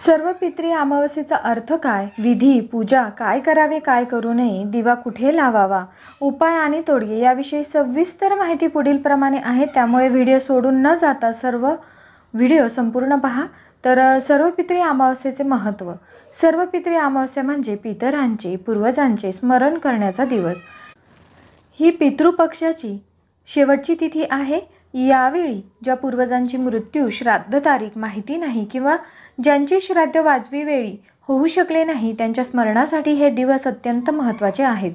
सर्व पितरी अमावस्येचा अर्थ काय, विधी, पूजा काय करावे, काय करू नये, दिवा कुठे लावावा, उपाय आणि तोडगे याविषयी सविस्तर माहिती पुढील प्रमाणे आहे। त्यामुळे व्हिडिओ सोडून न जाता सर्व व्हिडिओ संपूर्ण पहा। तर सर्व पितरी अमावस्येचे महत्त्व। सर्व पितरी अमावस्या म्हणजे पितरांचे, पूर्वजांचे स्मरण करण्याचा दिवस। ही पितृपक्षाची शेवटची तिथी आहे। यावेळी ज्या पूर्वजांची मृत्यू, श्राद्ध तारीख माहिती नाही किंवा ज्यांचे श्राद्ध वाजवी वेळी होऊ शकले नाही, त्यांच्या स्मरणासाठी हे दिवस अत्यंत महत्त्वाचे आहेत।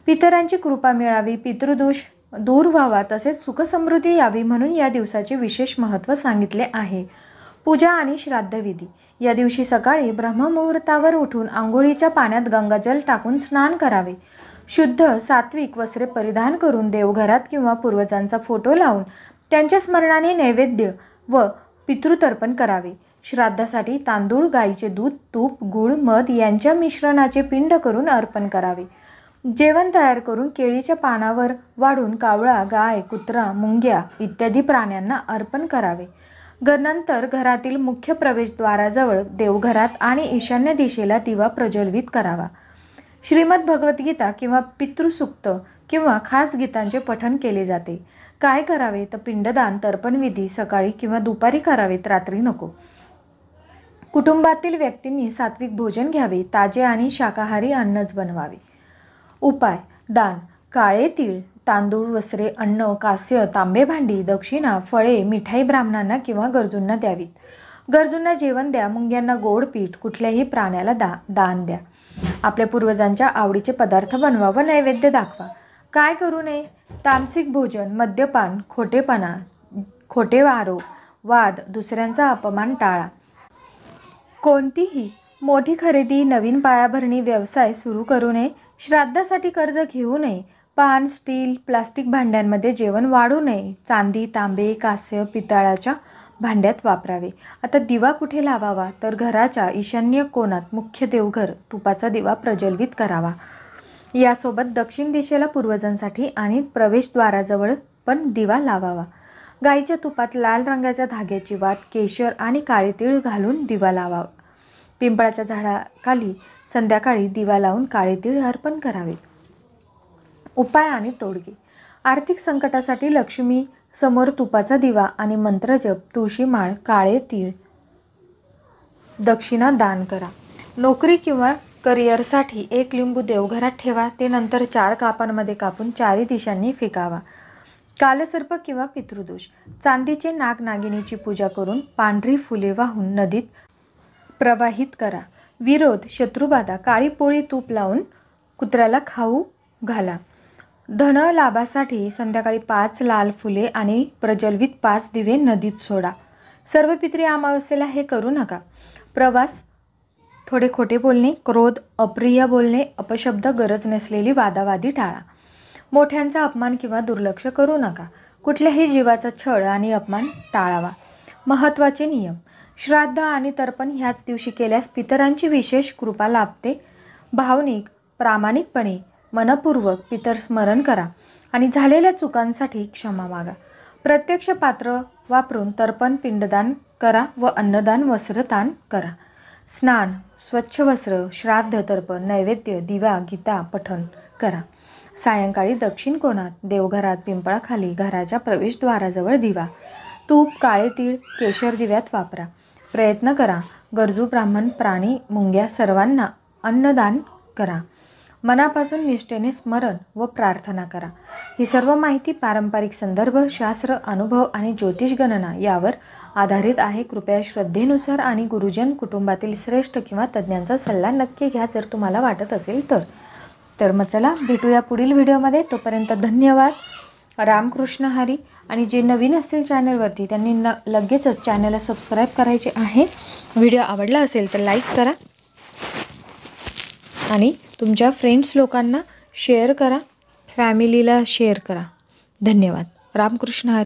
पितरांची कृपा मिळावी, पितृदोष दूर व्हावा, तसेच सुखसमृद्धी यावी म्हणून या दिवसाचे विशेष महत्त्व सांगितले आहे। पूजा आणि श्राद्धविधी। या दिवशी सकाळी ब्रह्ममुहूर्तावर उठून आंघोळीच्या पाण्यात गंगाजल टाकून स्नान करावे। शुद्ध सात्विक वस्त्रे परिधान करून देवघरात किंवा पूर्वजांचा फोटो लावून त्यांच्या स्मरणाने नैवेद्य व पितृतर्पण करावे। श्राद्धासाठी तांदूळ, गाईचे दूध, तूप, गूळ, मध यांच्या मिश्रणाचे पिंड करून अर्पण करावे। जेवण तयार करून केळीच्या पानावर वाढून कावळा, गाय, कुत्रा, मुंग्या इत्यादी प्राण्यांना अर्पण करावे। नंतर घरातील मुख्य प्रवेशद्वाराजवळ देवघरात आणि ईशान्य दिशेला दिवा प्रज्वलित करावा। श्रीमद भगवद्गीता किंवा पितृसूक्त किंवा खास गीतांचे पठण केले जाते। काय करावे तर पिंडदान, तर्पण विधी सकाळी किंवा दुपारी करावेत, रात्री नको। कुटुंबातील व्यक्तींनी सात्विक भोजन घ्यावे, ताजे आणि शाकाहारी अन्नच बनवावे। उपाय: दान: काळे तीळ, तांदूळ, वस्त्रे, अन्न, कांस्य, तांबे भांडी, दक्षिणा, फळे, मिठाई ब्राह्मणांना किंवा गरजूंना द्यावीत। गरजूंना जेवण द्या। मुंग्यांना गोड पीठ, कुठल्याही प्राण्याला दान द्या। आपल्या पूर्वजांच्या आवडीचे पदार्थ बनवा व नैवेद्य दाखवा। काय करू नये: तामसिक भोजन, मद्यपान, खोटेपणा, खोटे आरोप, वाद, दुसऱ्यांचा अपमान टाळा। कोणतीही मोठी खरेदी, नवीन पायाभरणी व्यवसाय सुरू करू नये। श्राद्धासाठी कर्ज घेऊ नये। पान, स्टील, प्लास्टिक भांड्यांमध्ये जेवण वाढू नये। चांदी, तांबे, कांस्य, पितळाच्या भांड्यात वापरावे। आता दिवा कुठे लावावा तर घराच्या ईशान्य कोणात मुख्य देवघर तुपाचा दिवा प्रज्वलित करावा। यासोबत दक्षिण दिशेला पूर्वजांसाठी आणि प्रवेशद्वाराजवळ पण दिवा लावावा। गाईच्या तुपात लाल रंगाच्या धाग्याची वात, केशर आणि काळे तीळ घालून दिवा लावावा। पिंपळाच्या झाडाखाली संध्याकाळी दिवा लावून काळे तीळ अर्पण करावे। उपाय आणि तोडगे: आर्थिक संकटासाठी लक्ष्मी समोर तुपाचा दिवा आणि मंत्रजप, तुळशी माळ, काळे तीळ, दक्षिणा दान करा। नोकरी किंवा करिअरसाठी एक लिंबू देवघरात ठेवा। ते नंतर 4 कापांमध्ये कापून 4 दिशांनी फेकावा। कालसर्प किंवा पितृदोष: चांदीचे नाग नागिनीची पूजा करून पांढरी फुले वाहून नदीत प्रवाहित करा। विरोध, शत्रुबाधा: काळी पोळी तूप लावून कुत्र्याला खाऊ घाला। धन लाभासाठी संध्याकाळी 5 लाल फुले आणि प्रज्वलित 5 दिवे नदीत सोडा। सर्व पितरी अमावस्येला हे करू नका। प्रवास: थोडे खोटे बोलणे, क्रोध, अप्रिय बोलणे, अपशब्द, गरज नसलेली वादावादी टाळा। मोठ्यांचा अपमान किंवा दुर्लक्ष करू नका। कुठल्याही जीवाचा छळ आणि अपमान टाळावा। महत्त्वाचे नियम: श्राद्ध आणि तर्पण ह्याच दिवशी केल्यास पितरांची विशेष कृपा लाभते। भावनिक, प्रामाणिकपणे, मनपूर्वक पितर स्मरण करा आणि झालेल्या चुकांसाठी क्षमा मागा। प्रत्यक्ष पात्र वापरून तर्पण, पिंडदान करा व अन्नदान, वस्त्रदान करा। स्नान, स्वच्छ वस्त्र, श्राद्ध, तर्पण, नैवेद्य, दिवा, गीता पठण करा। सायंकाळी दक्षिण कोणात, देवघरात, पिंपळाखाली, घराच्या प्रवेशद्वाराजवळ दिवा, तूप, काळे तीळ, केशर दिव्यात वापरा। प्रयत्न करा गरजू ब्राह्मण, प्राणी, मुंग्या सर्वांना अन्नदान करा। मनापासून निष्ठेने स्मरण व प्रार्थना करा। ही सर्व माहिती पारंपरिक संदर्भ, शास्त्र, अनुभव आणि ज्योतिष गणना यावर आधारित आहे। कृपया श्रद्धेनुसार आणि गुरुजन कुटुंबातील श्रेष्ठ किंवा तज्ज्ञांचा सल्ला नक्की घ्या जर तुम्हाला वाटत असेल तर मग चला भेटूया पुढील व्हिडिओमध्ये। तोपर्यंत धन्यवाद। रामकृष्ण हरी। आणि जे नवीन असतील चॅनलवरती त्यांनी लगेचच चॅनलला सबस्क्राईब करायचे आहे। व्हिडिओ आवडला असेल तर लाईक करा आणि तुमच्या फ्रेंड्स लोकांना शेअर करा, फॅमिलीला शेअर करा। धन्यवाद। रामकृष्ण हरी।